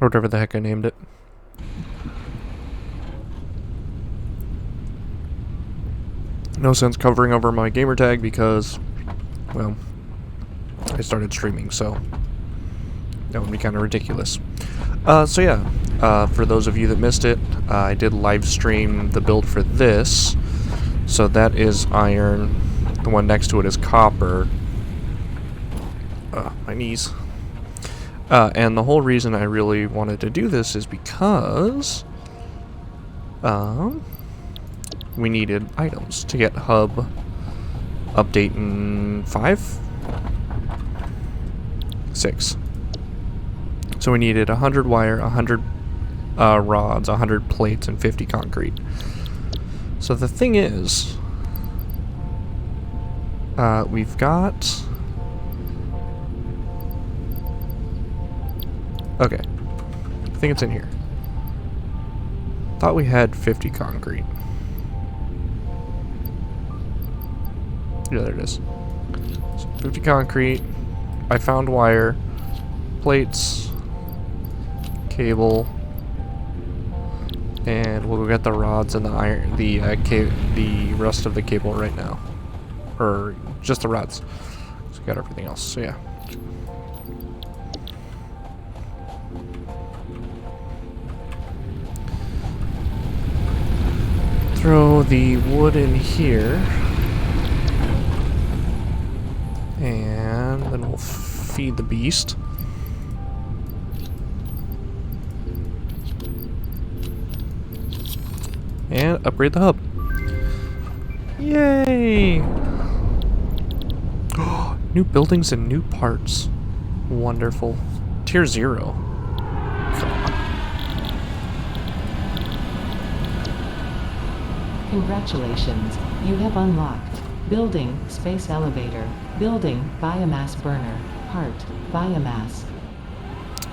Or whatever the heck I named it. No sense covering over my gamer tag because, well, I started streaming, so that would be kind of ridiculous. So yeah, for those of you that missed it, I did live stream the build for this. So that is iron. The one next to it is copper. My knees. And the whole reason I really wanted to do this is because we needed items to get hub update in 5? 6. So we needed 100 wire, 100 rods, 100 plates, and 50 concrete. So the thing is, we've got... Okay. I think it's in here. Thought we had 50 concrete. Yeah, there it is. So 50 concrete. I found wire, plates, cable, and we'll go get the rods and the iron, the rest of the cable right now, or just the rods. So we got everything else. So yeah. Throw the wood in here, and then we'll feed the beast. And upgrade the hub. Yay! New buildings and new parts. Wonderful. Tier 0. Congratulations, you have unlocked building space elevator, building biomass burner, part biomass.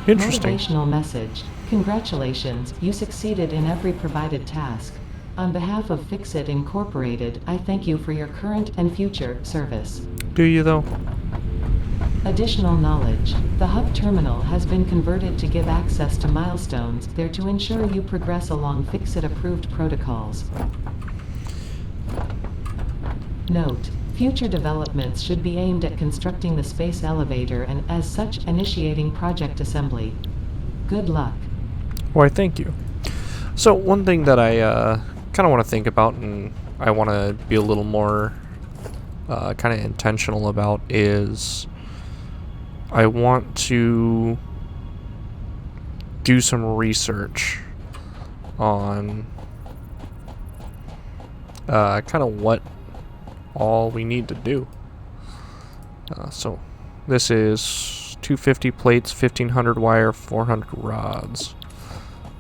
Interesting. Motivational message. Congratulations, you succeeded in every provided task. On behalf of Fixit Incorporated, I thank you for your current and future service. Do you though? Additional knowledge. The hub terminal has been converted to give access to milestones there to ensure you progress along Fixit-approved protocols. Note: future developments should be aimed at constructing the space elevator and, as such, initiating project assembly. Good luck. Why, thank you. So one thing that I kind of want to think about and I want to be a little more kind of intentional about is I want to do some research on kind of what all we need to do. So this is 250 plates, 1500 wire, 400 rods,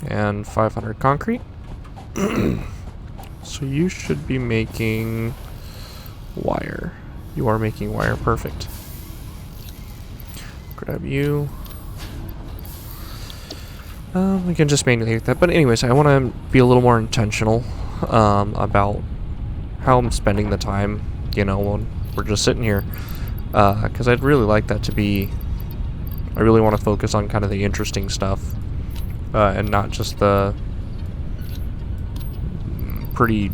and 500 concrete. So you should be making wire. You are making wire. Perfect. Grab you. We can just manually hit that. But anyways, I want to be a little more intentional about how I'm spending the time, you know, when we're just sitting here. Because I'd really like that to be... I really want to focus on kind of the interesting stuff. And not just the pretty...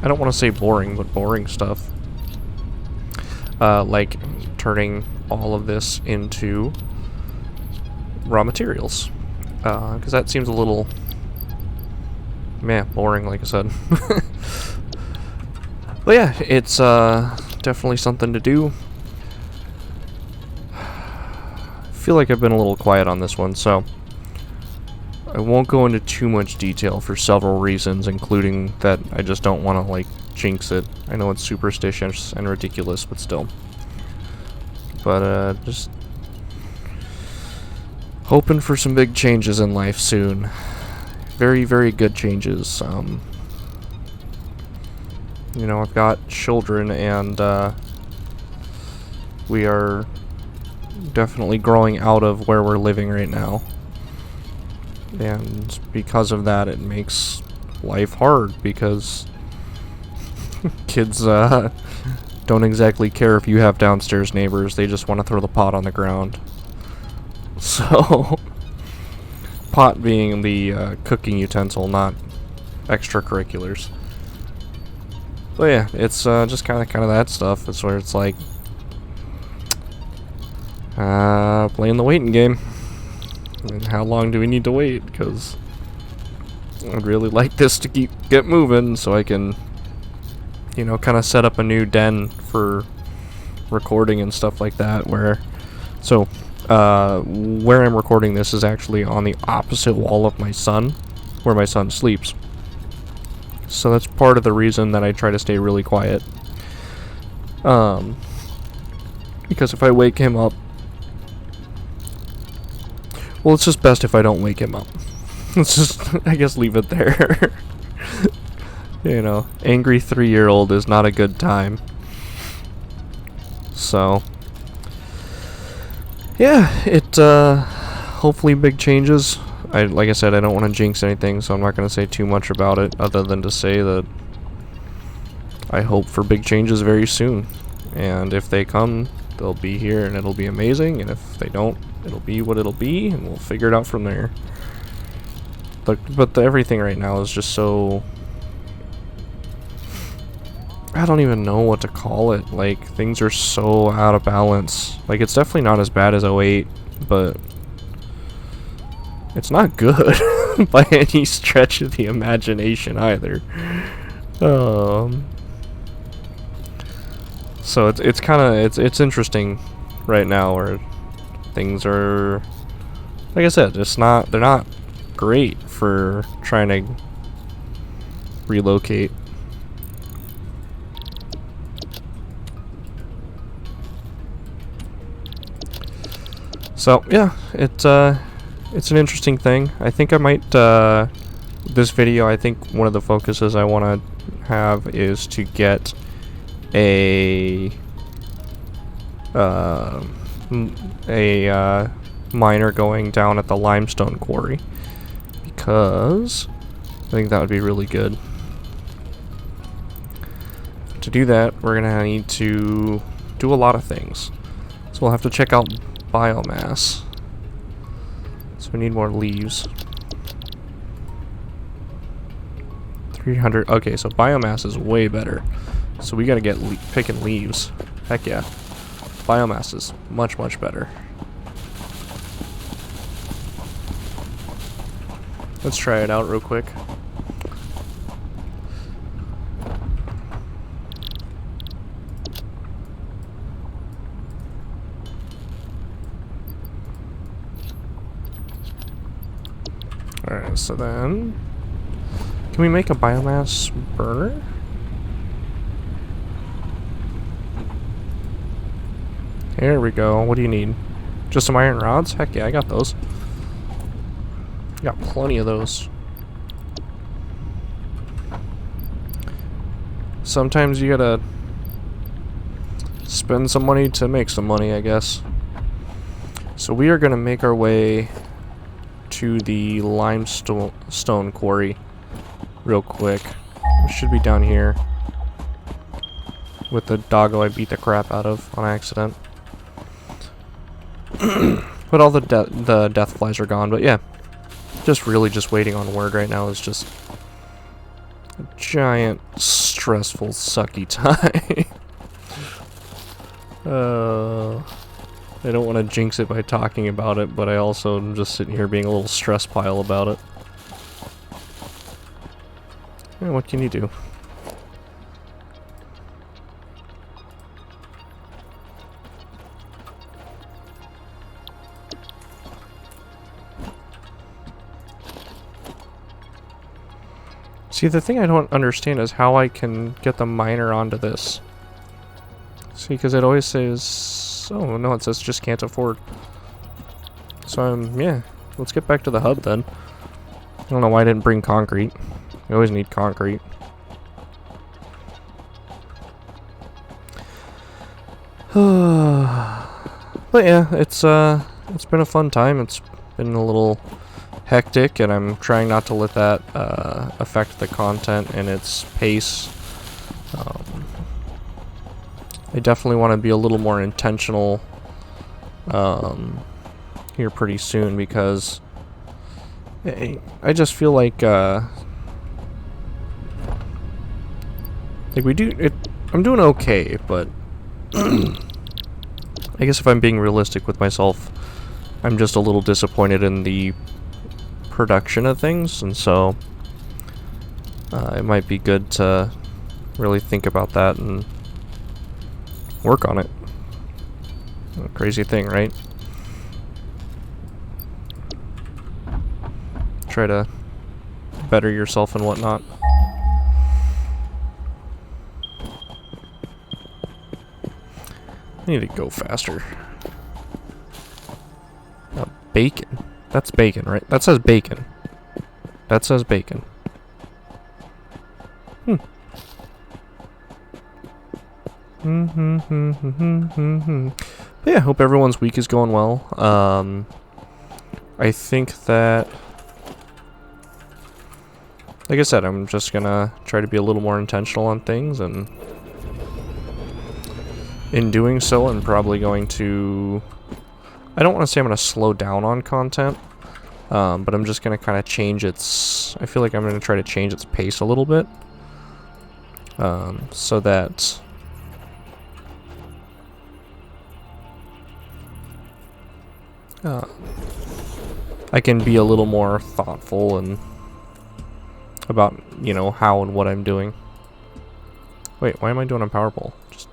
I don't want to say boring, but boring stuff. Like turning all of this into raw materials. Because that seems a little... boring, like I said. But yeah, it's definitely something to do. I feel like I've been a little quiet on this one, so I won't go into too much detail for several reasons, including that I just don't want to, like, jinx it. I know it's superstitious and ridiculous, but still. But, just hoping for some big changes in life soon. Very, very good changes. You know, I've got children, and we are definitely growing out of where we're living right now. And because of that, it makes life hard, because kids don't exactly care if you have downstairs neighbors. They just want to throw the pot on the ground. So, pot being the cooking utensil, not extracurriculars. But yeah, it's just kind of that stuff. It's where it's like playing the waiting game. And how long do we need to wait? Because I'd really like this to get moving so I can, you know, kind of set up a new den for recording and stuff like that. Where I'm recording this is actually on the opposite wall of my son, where my son sleeps. So that's part of the reason that I try to stay really quiet. Because if I wake him up, well, it's just best if I don't wake him up. Let's just, I guess, leave it there. You know, angry 3-year-old is not a good time. So, yeah, hopefully big changes. Like I said, I don't want to jinx anything, so I'm not going to say too much about it, other than to say that I hope for big changes very soon. And if they come, they'll be here and it'll be amazing, and if they don't, it'll be what it'll be, and we'll figure it out from there. But everything right now is just so... I don't even know what to call it. Like, things are so out of balance. Like, it's definitely not as bad as '08, but it's not good by any stretch of the imagination either. So it's kind of it's interesting right now where things are, like I said, they're not great for trying to relocate. So yeah, it's an interesting thing. I think I might this video, I think one of the focuses I want to have is to get a miner going down at the Limestone quarry, because I think that would be really good. To do that, we're gonna need to do a lot of things. So we'll have to check out biomass. So we need more leaves. 300. Okay, so biomass is way better. So we gotta get picking leaves. Heck yeah. Biomass is much, much better. Let's try it out real quick. Alright, so then... Can we make a biomass burner? Here we go. What do you need? Just some iron rods? Heck yeah, I got those. Got plenty of those. Sometimes you gotta spend some money to make some money, I guess. So we are gonna make our way to the limestone quarry real quick. It should be down here with the doggo I beat the crap out of on accident. But all the death flies are gone. But yeah, just waiting on word right now is just a giant stressful sucky time. I don't want to jinx it by talking about it, but I also am just sitting here being a little stress pile about it. Yeah, what can you do? See, the thing I don't understand is how I can get the miner onto this. See, because it always says... Oh, no, it says just can't afford. So, yeah. Let's get back to the hub, then. I don't know why I didn't bring concrete. We always need concrete. But yeah, it's been a fun time. It's been a little hectic, and I'm trying not to let that affect the content and its pace. I definitely want to be a little more intentional, you here pretty soon because I just feel like we do it. I'm doing okay, but I guess if I'm being realistic with myself, I'm just a little disappointed in the production of things, and so it might be good to really think about that and work on it. A crazy thing, right? Try to better yourself and whatnot. I need to go faster. Bacon. That's bacon, right? That says bacon. That says bacon. But yeah, hope everyone's week is going well. I think that, like I said, I'm just gonna try to be a little more intentional on things, and in doing so, I'm probably going to, I don't want to say I'm going to slow down on content, but I'm just going to kind of change its, I feel like I'm going to try to change its pace a little bit, so that I can be a little more thoughtful and about, you know, how and what I'm doing. Wait, why am I doing a power pole? Just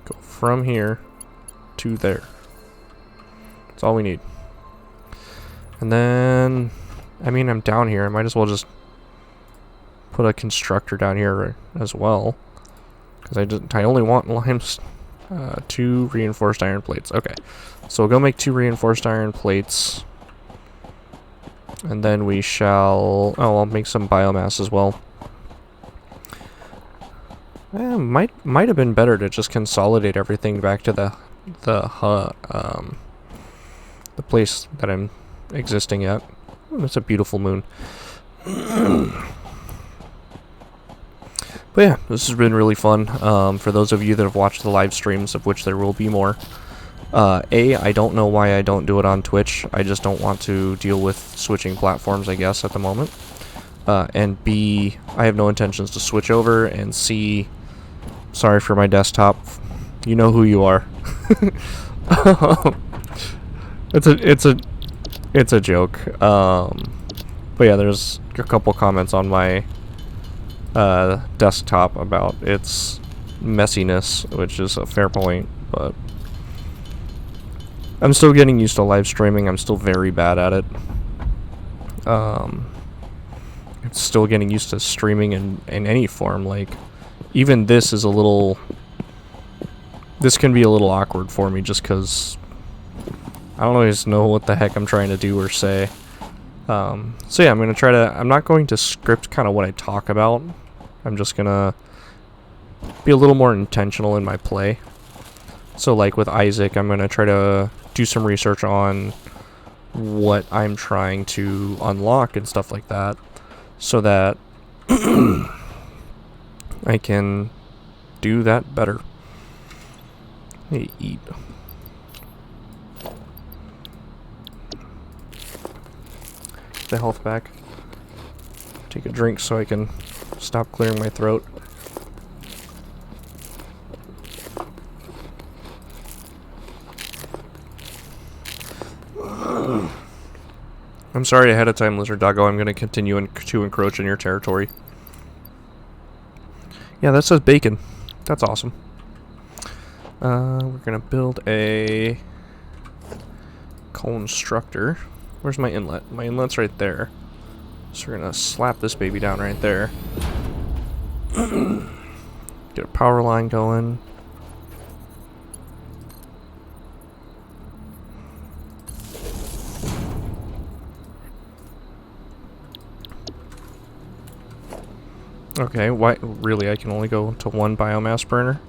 go from here to there. That's all we need. And then, I mean, I'm down here. I might as well just put a constructor down here as well, because I only want limes, 2 reinforced iron plates. Okay, so we'll go make 2 reinforced iron plates, and then we shall. Oh, I'll make some biomass as well. Might have been better to just consolidate everything back to the place that I'm existing at. Oh, it's a beautiful moon. But yeah, this has been really fun. For those of you that have watched the live streams, of which there will be more, I don't know why I don't do it on Twitch. I just don't want to deal with switching platforms, I guess, at the moment. And B, I have no intentions to switch over, and C, sorry for my desktop. You know who you are. It's a joke. But yeah, there's a couple comments on my desktop about its messiness, which is a fair point, but I'm still getting used to live streaming. I'm still very bad at it. It's still getting used to streaming in any form. Like, even this is a little, this can be a little awkward for me just because I don't always know what the heck I'm trying to do or say. So yeah, I'm not going to script kind of what I talk about. I'm just gonna be a little more intentional in my play. So like with Isaac, I'm gonna try to do some research on what I'm trying to unlock and stuff like that, so that I can do that better. Hey, eat. The health back. Take a drink so I can stop clearing my throat. I'm sorry ahead of time, Lizard Doggo. I'm going to continue to encroach in your territory. Yeah, that says bacon. That's awesome. We're going to build a constructor. Where's my inlet? My inlet's right there. So we're going to slap this baby down right there. Get a power line going. Okay, why? Really, I can only go to one biomass burner?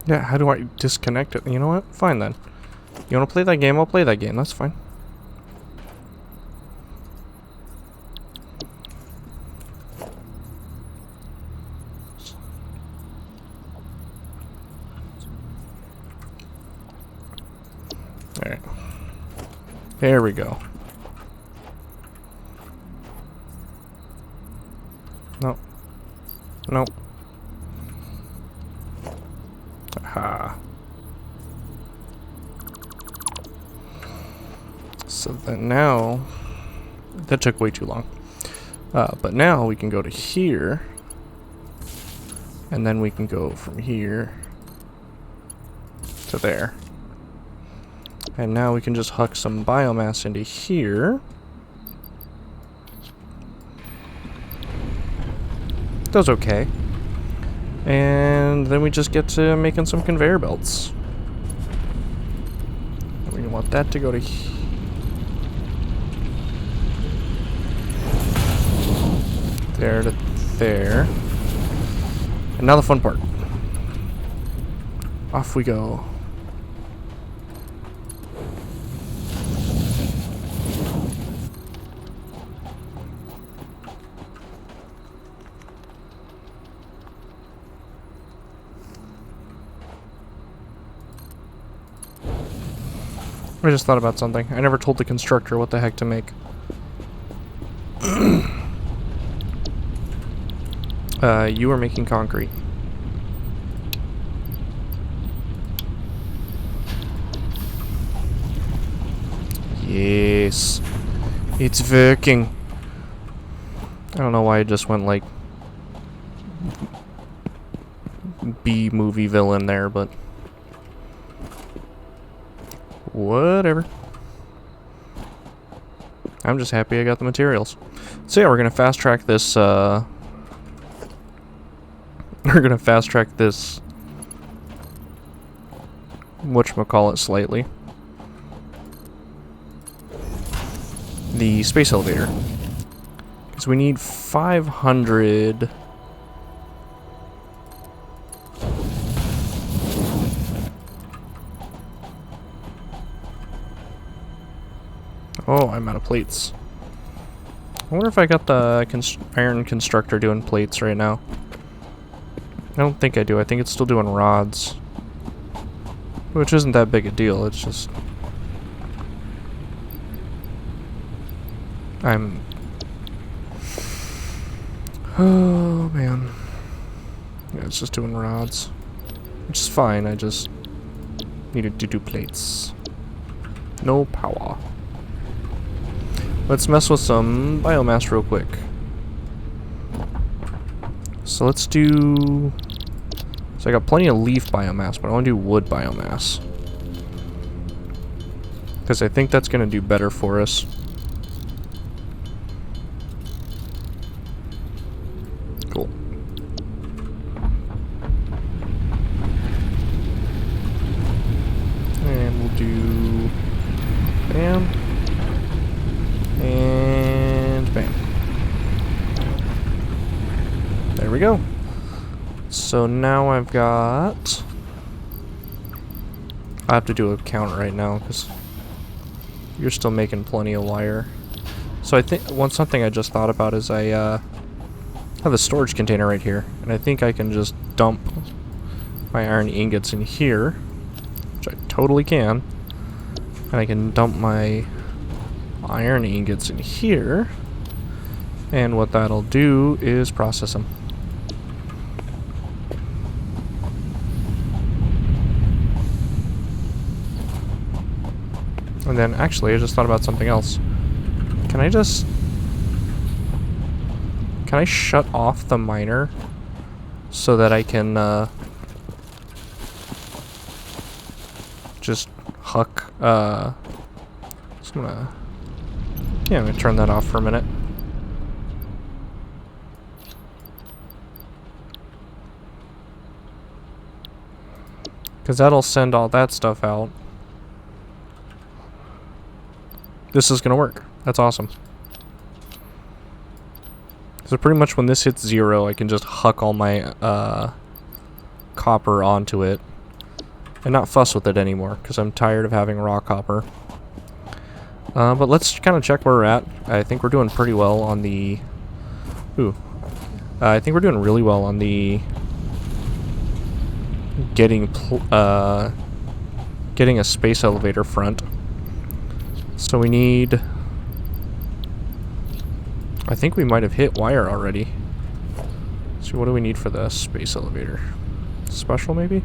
Yeah, how do I disconnect it? You know what? Fine then. You want to play that game? I'll play that game. That's fine. Alright. There we go. Nope. Nope. Aha. So then now... That took way too long. But now we can go to here. And then we can go from here to there. And now we can just huck some biomass into here. Does okay. And then we just get to making some conveyor belts. We want that to go to there to there. And now the fun part. Off we go. I just thought about something. I never told the constructor what the heck to make. You are making concrete. Yes. It's working. I don't know why I just went like B-movie villain there, but whatever. I'm just happy I got the materials. So yeah, we're gonna fast track this, we're gonna fast track this whatchamacallit slightly. The space elevator. Because we need 500... Oh, I'm out of plates. I wonder if I got the iron constructor doing plates right now. I don't think I do. I think it's still doing rods. Which isn't that big a deal. It's just... Oh, man. Yeah, it's just doing rods. Which is fine. I just needed to do plates. No power. Let's mess with some biomass real quick. So let's do... So I got plenty of leaf biomass, but I want to do wood biomass. Because I think that's going to do better for us. Cool. And we'll do... Bam. And bam. There we go. So now I've got... I have to do a count right now because you're still making plenty of wire. So I think something I just thought about is I have a storage container right here, and I think I can just dump my iron ingots in here, which I totally can, and I can dump my iron ingots in here, and what that'll do is process them. And then actually I just thought about something else. Can I shut off the miner so that I can just huck so I'm gonna turn that off for a minute. Because that'll send all that stuff out. This is gonna work. That's awesome. So pretty much when this hits 0, I can just huck all my copper onto it, and not fuss with it anymore, because I'm tired of having raw copper. But let's kind of check where we're at. I think we're doing pretty well on the... Ooh. I think we're doing really well on the... getting a space elevator front. So we need... I think we might have hit wire already. So what do we need for the space elevator? Special, maybe?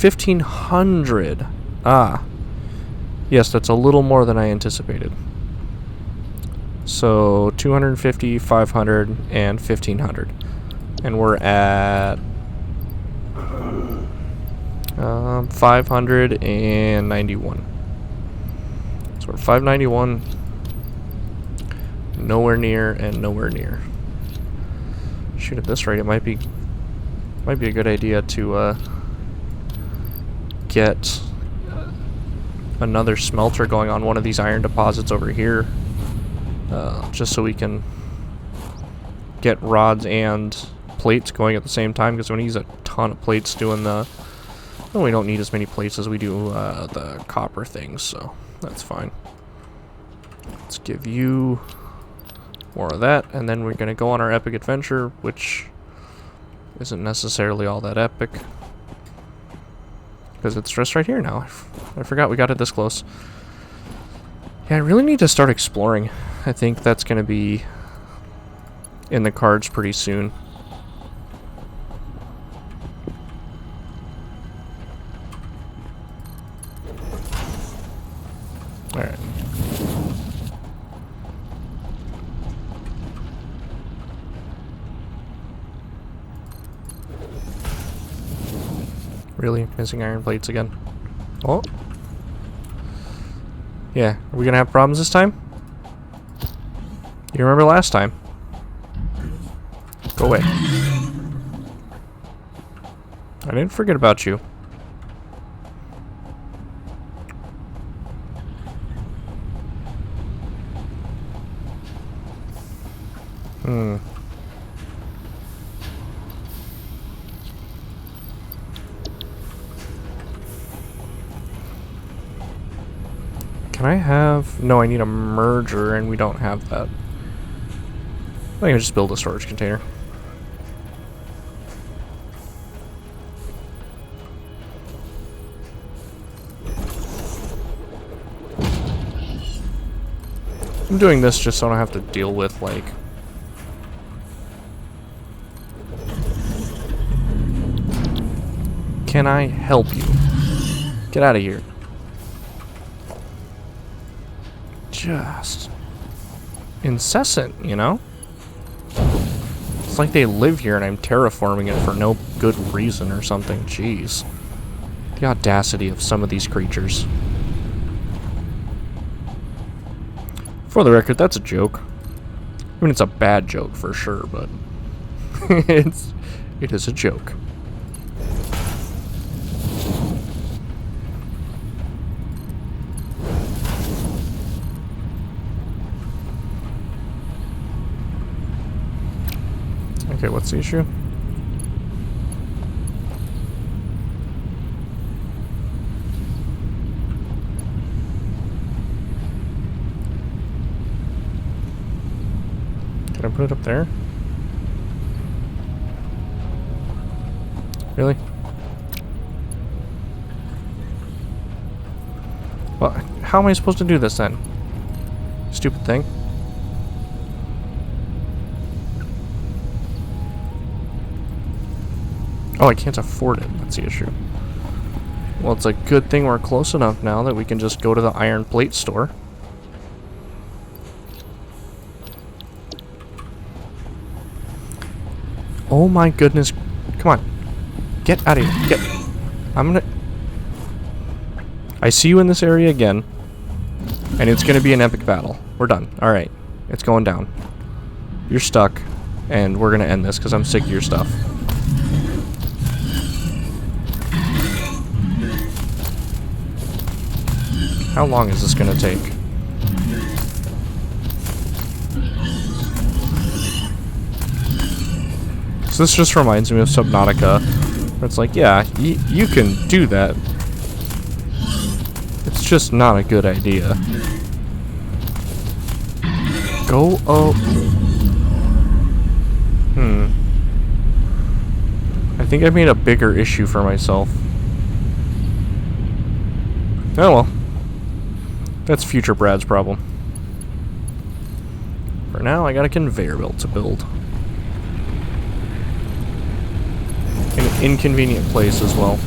1,500! Ah. Yes, that's a little more than I anticipated. So, 250, 500, and 1,500. And we're at... 591. So we're 591. Nowhere near and nowhere near. Shoot, at this rate, it might be a good idea to get another smelter going on one of these iron deposits over here, just so we can get rods and plates going at the same time, because we're going to use a ton of plates doing the... Well, we don't need as many plates as we do the copper things, so that's fine. Let's give you more of that, and then we're going to go on our epic adventure, which isn't necessarily all that epic, because it's just right here now. I forgot we got it this close. Yeah, I really need to start exploring. I think that's going to be in the cards pretty soon. Alright. Really? Missing iron plates again? Oh. Yeah. Are we gonna have problems this time? You remember last time? Go away. I didn't forget about you. Can I have... No, I need a merger, and we don't have that. I can just build a storage container. I'm doing this just so I don't have to deal with, like... Can I help you? Get out of here. Just... incessant, you know? It's like they live here and I'm terraforming it for no good reason or something. Jeez. The audacity of some of these creatures. For the record, that's a joke. I mean, it's a bad joke for sure, but... it is a joke. Okay, what's the issue? Can I put it up there? Really? Well, how am I supposed to do this then? Stupid thing. Oh, I can't afford it. That's the issue. Well, it's a good thing we're close enough now that we can just go to the iron plate store. Oh my goodness. Come on. Get out of here. Get. I'm gonna... I see you in this area again. And it's gonna be an epic battle. We're done. Alright. It's going down. You're stuck. And we're gonna end this because I'm sick of your stuff. How long is this gonna take? So this just reminds me of Subnautica, Where it's like, yeah, you can do that. It's just not a good idea. Go up. I think I made a bigger issue for myself. Oh well. That's future Brad's problem. For now, I got a conveyor belt to build. In an inconvenient place as well.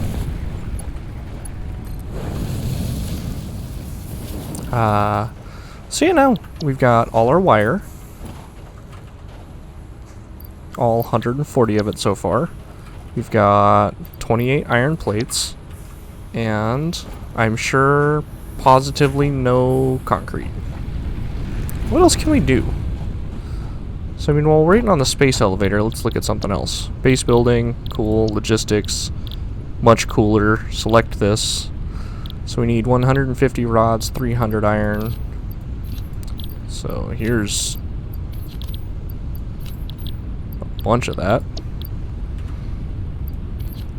So yeah, now we've got all our wire. All 140 of it so far. We've got 28 iron plates. And I'm sure positively no concrete. What else can we do? So I mean, while we're waiting on the space elevator, let's look at something else. Base building, cool. Logistics, much cooler. Select this. So we need 150 rods, 300 iron. So here's a bunch of that.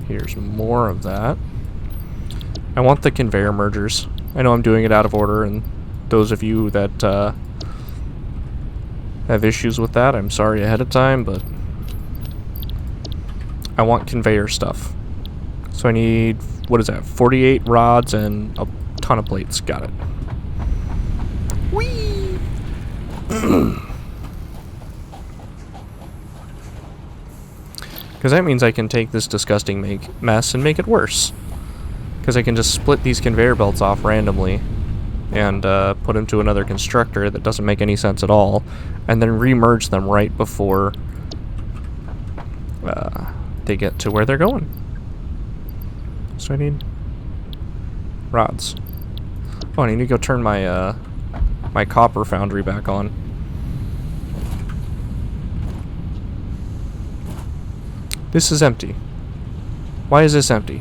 Here's more of that. I want the conveyor mergers. I know I'm doing it out of order, and those of you that have issues with that, I'm sorry ahead of time, but I want conveyor stuff. So I need, what is that, 48 rods and a ton of plates. Got it. Whee! Because that means I can take this disgusting mess and make it worse. Because I can just split these conveyor belts off randomly and put them to another constructor that doesn't make any sense at all, and then remerge them right before they get to where they're going. So I need rods. Oh, I need to go turn my my copper foundry back on. This is empty. Why is this empty?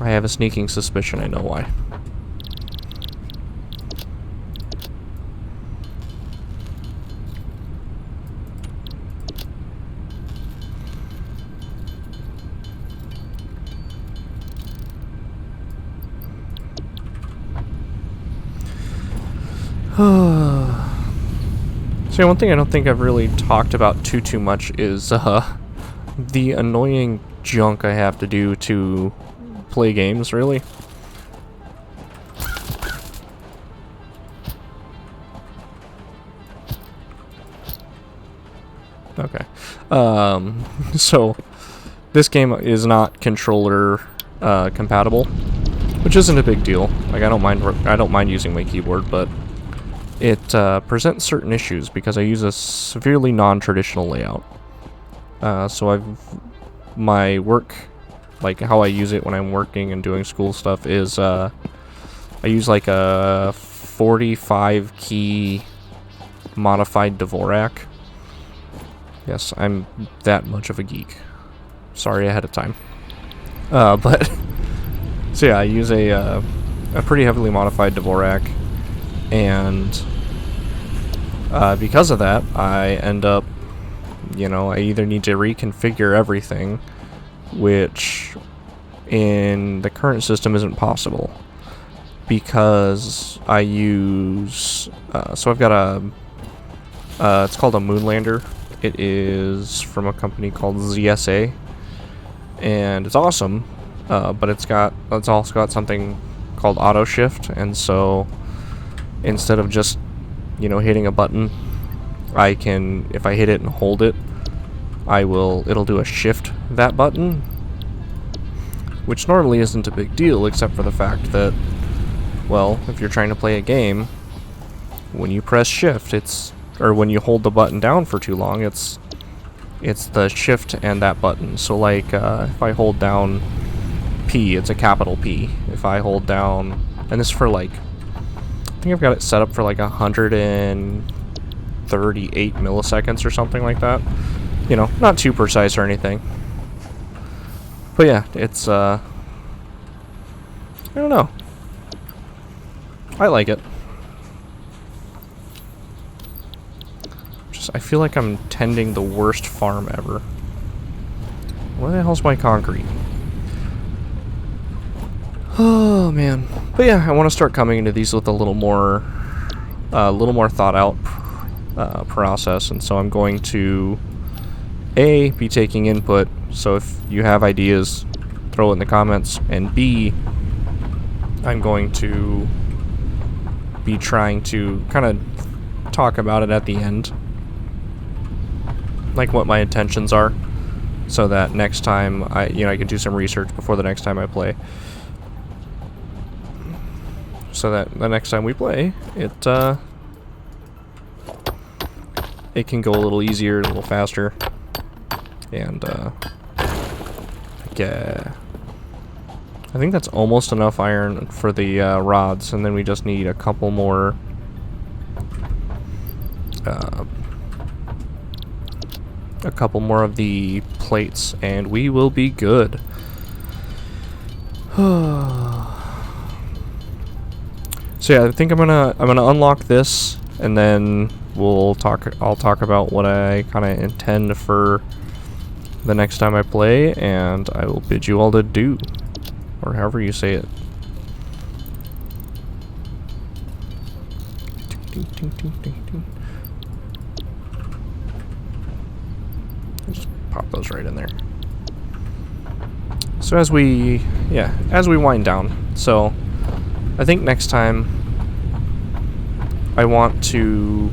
I have a sneaking suspicion I know why. So one thing I don't think I've really talked about too much is the annoying junk I have to do to play games, really. Okay. So this game is not controller compatible, which isn't a big deal. Like I don't mind using my keyboard, but it presents certain issues because I use a severely non-traditional layout. So my work, like how I use it when I'm working and doing school stuff, is I use like a 45 key modified Dvorak. Yes, I'm that much of a geek. Sorry ahead of time. But so yeah, I use a pretty heavily modified Dvorak, and because of that, I end up, I either need to reconfigure everything, which in the current system isn't possible, because I use, so I've got a, it's called a Moonlander. It is from a company called ZSA, and it's awesome, but it's also got something called auto shift, and so instead of just hitting a button, I can, if I hit it and hold it, it'll do a shift that button, which normally isn't a big deal, except for the fact that, well, if you're trying to play a game, when you press shift, or when you hold the button down for too long, it's the shift and that button. So like, if I hold down P, it's a capital P. If I hold down, and this is for like, I think I've got it set up for like 138 milliseconds or something like that. Not too precise or anything. But yeah, it's, I don't know. I like it. I feel like I'm tending the worst farm ever. Where the hell's my concrete? Oh man. But yeah, I want to start coming into these with a little more thought out process, and so I'm going to be taking input. So if you have ideas, throw it in the comments, and B, I'm going to be trying to kind of talk about it at the end, like what my intentions are, so that next time I can do some research before the next time I play, so that the next time we play, it can go a little easier, a little faster, and I think that's almost enough iron for the rods, and then we just need a couple more of the plates, and we will be good. So yeah, I think I'm gonna unlock this, and then I'll talk about what I kind of intend for the next time I play, and I will bid you all adieu, or however you say it. Just pop those right in there. So as we wind down, so I think next time I want to.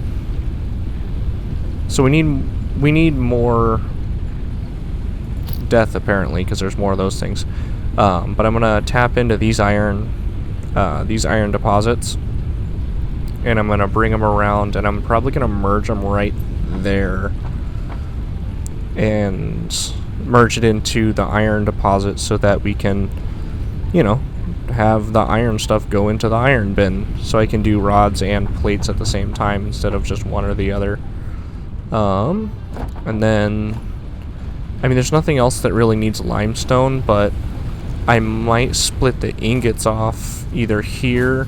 So we need more death apparently, because there's more of those things. But I'm gonna tap into these iron deposits, and I'm gonna bring them around, and I'm probably gonna merge them right there, and merge it into the iron deposit so that we can, have the iron stuff go into the iron bin, so I can do rods and plates at the same time instead of just one or the other. And then, there's nothing else that really needs limestone, but I might split the ingots off either here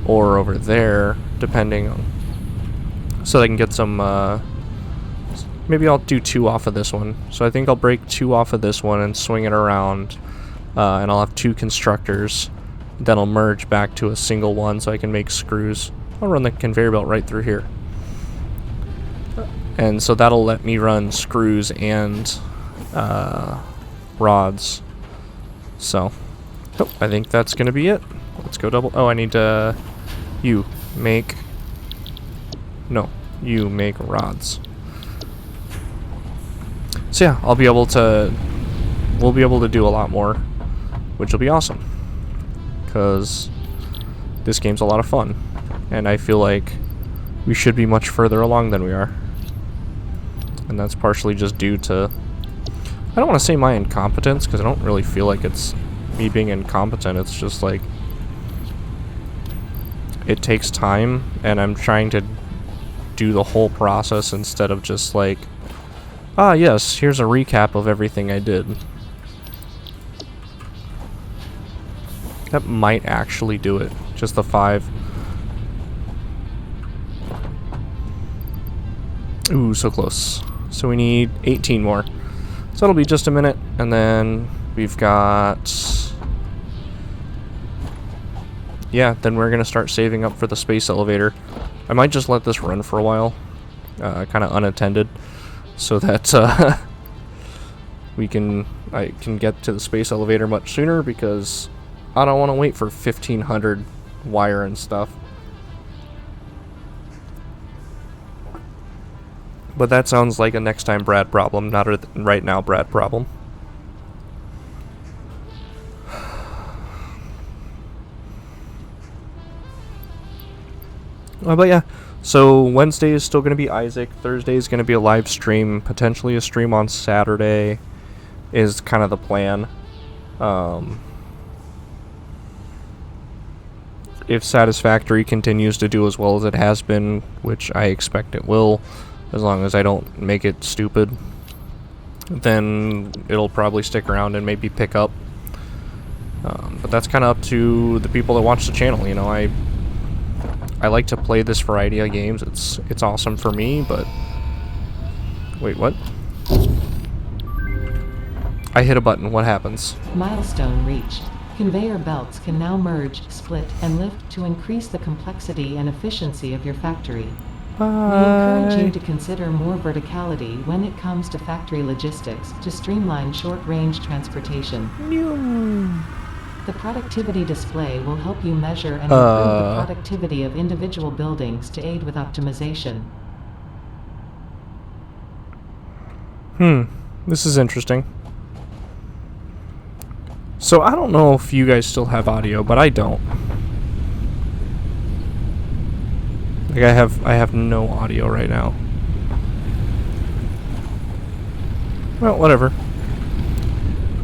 or over there, depending on, so I can get some, maybe I'll do 2 off of this one. So I think I'll break 2 off of this one and swing it around, and I'll have 2 constructors. Then I'll merge back to a single one so I can make screws. I'll run the conveyor belt right through here. And so that'll let me run screws and rods. So, I think that's going to be it. Let's go double. Oh, I need to... You make rods. So yeah, we'll be able to do a lot more, which will be awesome, because this game's a lot of fun, and I feel like we should be much further along than we are. And that's partially just due to, I don't want to say my incompetence, because I don't really feel like it's me being incompetent. It's just like, it takes time, and I'm trying to do the whole process instead of just like, yes, here's a recap of everything I did. That might actually do it. Just the 5. Ooh, so close. So we need 18 more. So it'll be just a minute, and then we've got... Yeah, then we're gonna start saving up for the space elevator. I might just let this run for a while, kind of unattended, so that I can get to the space elevator much sooner, because I don't want to wait for 1,500 wire and stuff. But that sounds like a next time Brad problem, not a right now Brad problem. But yeah, so Wednesday is still going to be Isaac. Thursday is going to be a live stream, potentially a stream on Saturday is kind of the plan. If Satisfactory continues to do as well as it has been, which I expect it will, as long as I don't make it stupid, then it'll probably stick around and maybe pick up. But that's kind of up to the people that watch the channel. I like to play this variety of games. It's awesome for me, but... Wait, what? I hit a button. What happens? Milestone reached. Conveyor belts can now merge, split, and lift to increase the complexity and efficiency of your factory. We encourage you to consider more verticality when it comes to factory logistics to streamline short-range transportation. The productivity display will help you measure and improve the productivity of individual buildings to aid with optimization. This is interesting. So I don't know if you guys still have audio, but I don't. Like I have no audio right now. Well, whatever.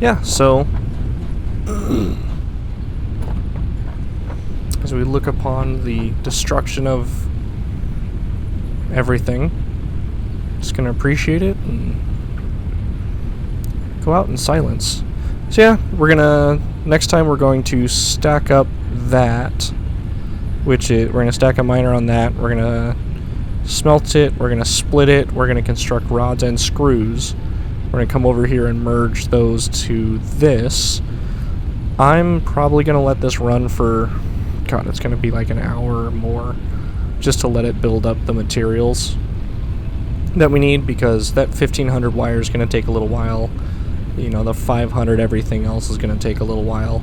Yeah, so as we look upon the destruction of everything, just gonna appreciate it and go out in silence. So yeah, next time we're going to stack up that, we're gonna stack a miner on that, we're gonna smelt it, we're gonna split it, we're gonna construct rods and screws, we're gonna come over here and merge those to this. I'm probably gonna let this run for, God, it's gonna be like an hour or more, just to let it build up the materials that we need, because that 1500 wire is gonna take a little while. You know, the 500 everything else is going to take a little while.